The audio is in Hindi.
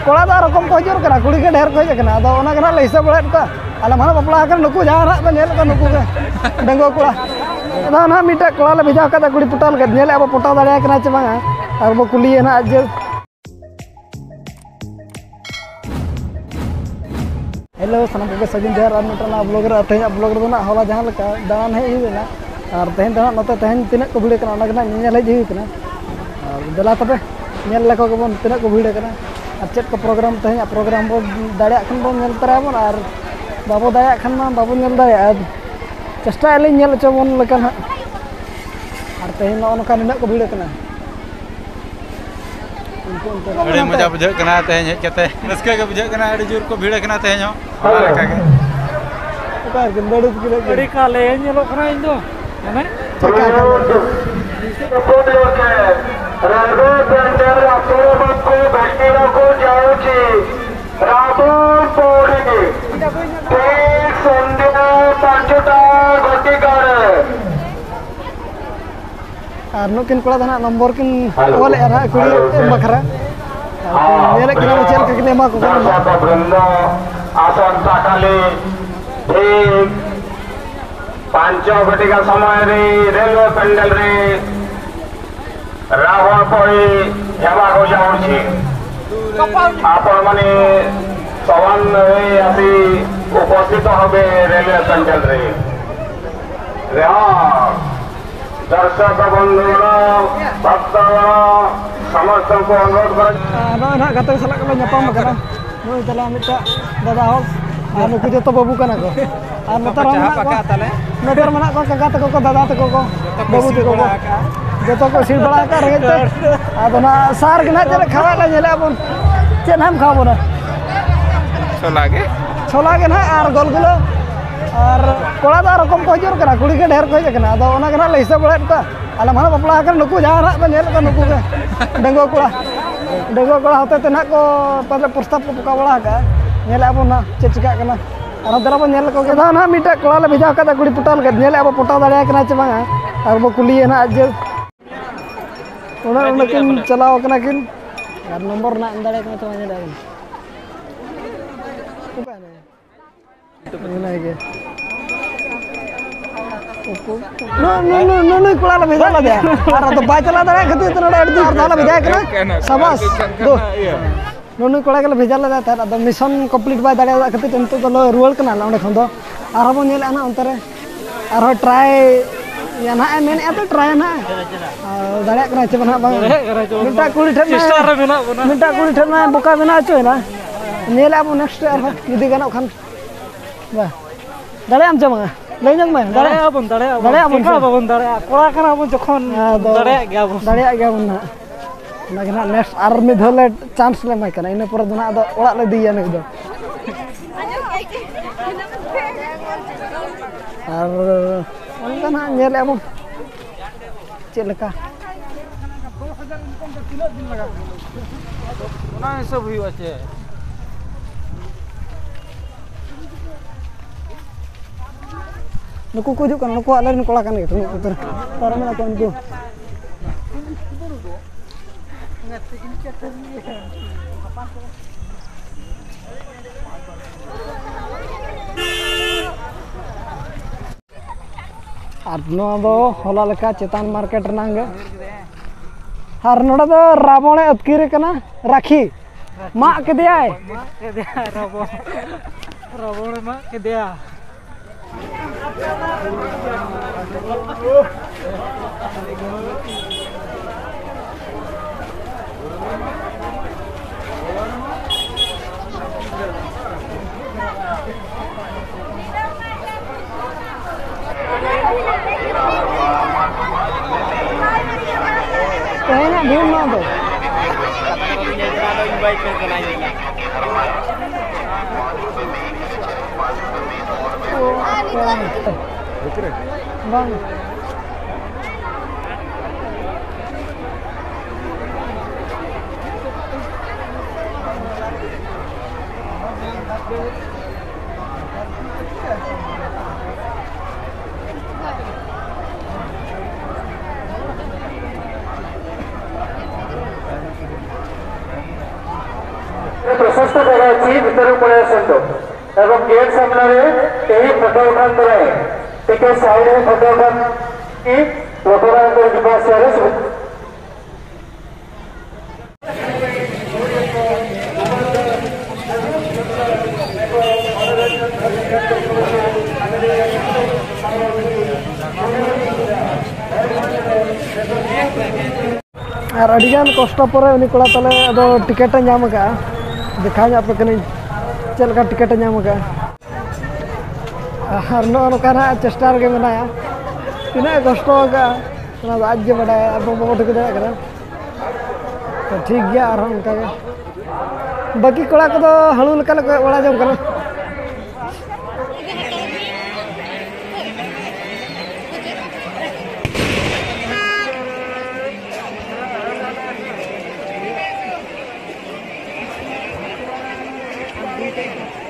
कोड़ा दा रकम को हजूर कना कुड़ी के ढेर को हजना अदो ओना कना ले हिसाब बड़े का आला माना बापला कर नुकु जहां ना नेल का नुकु के डंगो कोड़ा अदो ना मिटा कोड़ा ले भेजा का कुड़ी पुटाल के नेल अब पुटा दाड़े कना चे बांगा और बो कुली ना जे हेलो सनम के सजिन देर और मिटना ब्लॉगर तेज ब्लॉगर दो ना होला जहां लका दान है हिना और तेज दो नते तेज तिना को भिड़े कना ना नेल हेज हुई कना और दला तबे नेल लको को बन तिना को भिड़े कना और चेक को प्रोग्राम तेज प्रोग्राम बो दाड़े खन बो नेल तरा बन और बाबू दाया खन मा बाबू नेल दाया चेष्टा एली नेल चबन लका ना और तेज न नका निना को भिड़े कना अड़ी मजा बुझे कना तेज हेज कते रस्के के बुझे कना अड़ी जोर को भिड़े कना तेज हो लका के कार के बड़े के अड़ी काले नेलो कना इन दो है चेक राघव पेंटर अपूर्व को भक्तियों को जाओ छी राघव पौड़ी एक संध्या पांचटा गति कर और नुकिन कोड़ा धना नंबर किन ओल एरा कुड़ी बखरा मेरे किना चेल के किने मा को बृंद आसन ताकाली ठीक 5 घटिका समय रे रेलवे पेंडल रे रावण पड़ी हेबा को जाऊँगी आपण माने सवान आसी उपस्थित होबे रेलवे पेंडल रे दर्शक बंधुगण भक्त समस्त को अनुरोध कर ना गत सला को न्यापाम करा नो चला मिटा दादा हो और नुकु जतो बाबू कना को और नतर नतर मना को काका तको को दादा तको को बाबू तको को जतो को सिर बड़ा का रहे आदो ना सार के ना चले खावा ला नेले अपन चेन हम खाबो ना छोला के ना और गोलगुलो और कोड़ा दा रकम को हजूर कना कुड़ी के ढेर को हजना अदो ओना कना ले हिसाब बड़े का आला माना बापला कर नुकु जहां ना नेल का नुकु के डंगो कोड़ा होते ते ना को पहले प्रस्ताव को पका बड़ा का नेल अब ना चिका कना और दरा बन नेल को के दा ना मिटा कोड़ा ले भेजा का कुड़ी पुटाल के नेल अब पुटा दाड़े कना चे बांगा और बो कुली ना जे उना किन चलाओ कना किन और नंबर ना दाड़े कना चे नेल ना के नो कोड़ा ले भेजा ला दे और तो बाय चला दाड़े खती तो नडे अड़ी और दाला भेजा कना शाबाश दो नो कोड़ा के भेजा ला दे तो मिशन कंप्लीट बाय दाड़े खती तो तो रुवाल कना ओंडे खन दो और बो नेल ना अंतरे और ट्राई या ना मेन ए तो ट्राई ना दाड़े कना चे बना बा मिटा कुड़ी ठन ना बोका बना चो ना नेल अब नेक्स्ट यदि गानो खान बा दाड़े आम जमा ले जंग में दाड़े अपन का बाबन दाड़े कोड़ा कना अपन जखन दाड़े गया बन ना ना नेक्स्ट आर में धले चांस ले माय कना इन पर दना दो ओड़ा ले दिया ने दो और उनका ना नेल अब चेलका 2000 इनकम का किलो दिन लगा ओना सब हुई बाचे नुकु को जो नुकु आले कोड़ा कान के उतर तारा में कोन को और नो दो होला लेका चेतान मार्केट रनांगे और नोडा दो रावण अतकीरे कना राखी मा के दियाय रावण मा के दिया कहना भूल ना दो bang अच्छी भीतर पड़े आसतु एवं गेट सामने यही फोटो उठान टे साइड में फोटो उठान की लोकमान जीवास और अड़ीगान कष्ट पर उनी कोड़ा तले अदो टिकेट नाम का देखा पे कनी चलका टिकेट नाम का और नोकाना चेष्टा रे मेनाया तीना कष्ट का आज जे बड़ा अब बाबा ठिक दे करा तो ठीक गया और उनका बाकी कोड़ा को हलू लका ओड़ा जम करा Thank you.